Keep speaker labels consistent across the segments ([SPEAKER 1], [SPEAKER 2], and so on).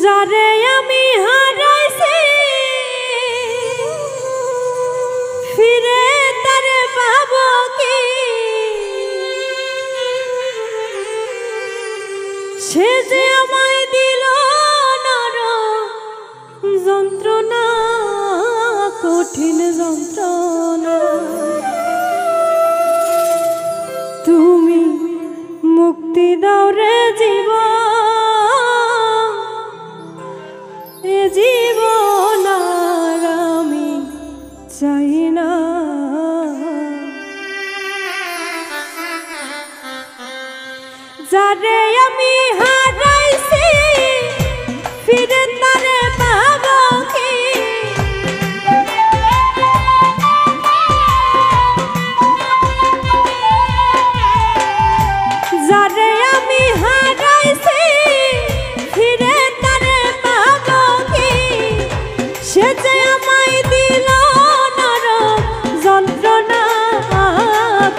[SPEAKER 1] যারে আমি হারাইছি ফিরে তারে পাবো কি? সে যে আমায় দিল নরম যন্ত্রণা, কঠিন যন্ত্রণা। তুমি মুক্তি দাও রে জীবন, এ জীবন আর আমি চাই না। যারে আমি হারাইছি ফিরে তারে পাবো কি? যারে আমি হারাইছি ফিরে তারে পাবো কি? সে যে আমায় দিল নরম যন্ত্রণা,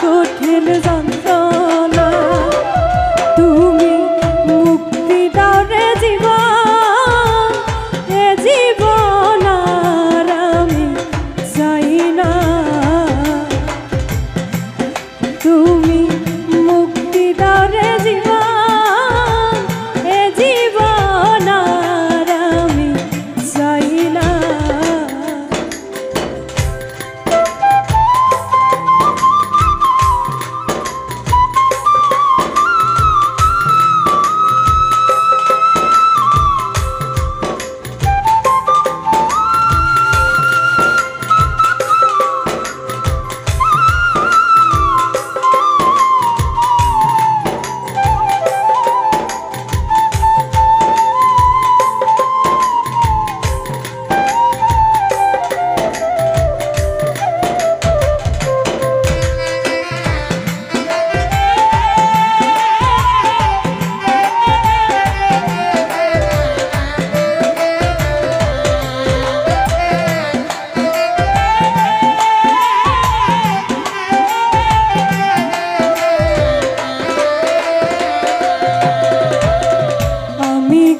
[SPEAKER 1] কঠিন যন্ত্রণা। তুমি মুক্তি দাও রে জীবন, এ জীবন আর আমি চাই না। তুমি মুক্তি দাও রে জীবন, এ জীবন আর আমি চাই না।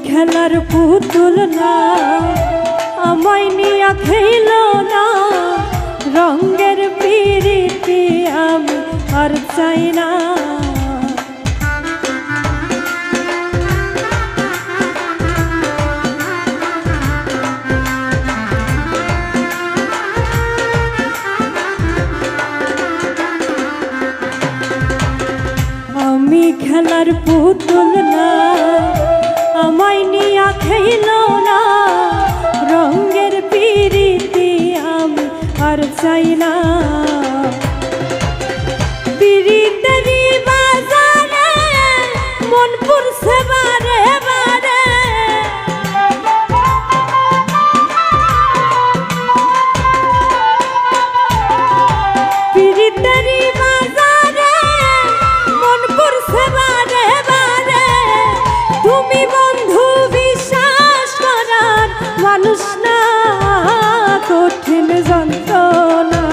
[SPEAKER 1] খেলার পুতুল না, আমায় নিয়া খেল না, রঙের পিরিতি আমি আর চাই না। আমি খেলার পুতুল না, আমায় নিয়া খেল না, রঙের পিরিতি আমি আর চাই না। পিরিতেরি বাজারে মন পুরছে বারে বারে, পিরিতেরি বাজারে মন পুরছে বারে বারে। তুমি বন্ধু বিশ্বাস করার মানুষ না, কঠিন যন্ত্রণা।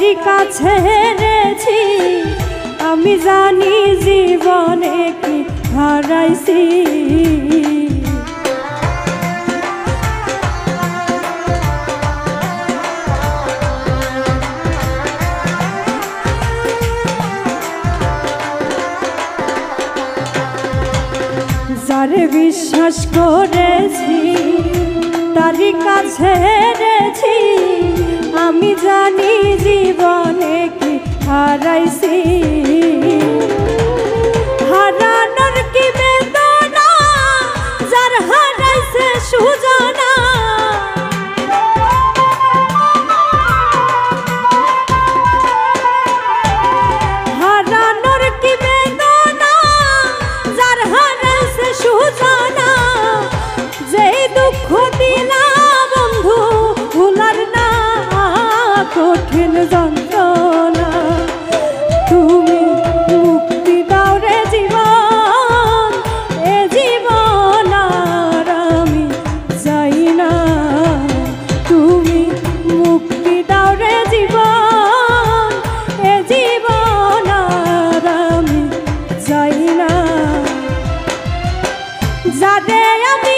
[SPEAKER 1] তারি কাছে হেরেছি আমি জানি জীবনে কি হারাইছি যারে বিশ্বাস করেছি তারি কাছে হেরেছি আমি জানি জীবনে কি হারাইছি হারানোর কি বেদনা যার হারাইছে সুজানা হারানোর কি বেদনা যার হারাইছে সুজানা যেই দুঃখ দিলা বন্ধু ভুলার না কঠিন যন্ত্রণা তুমি মুক্তি দাও রে জীবন এ জীবন আর আমি চাই না তুমি মুক্তি দাও রে জীবন এ জীবন আর আমি চাই না যাদের আমি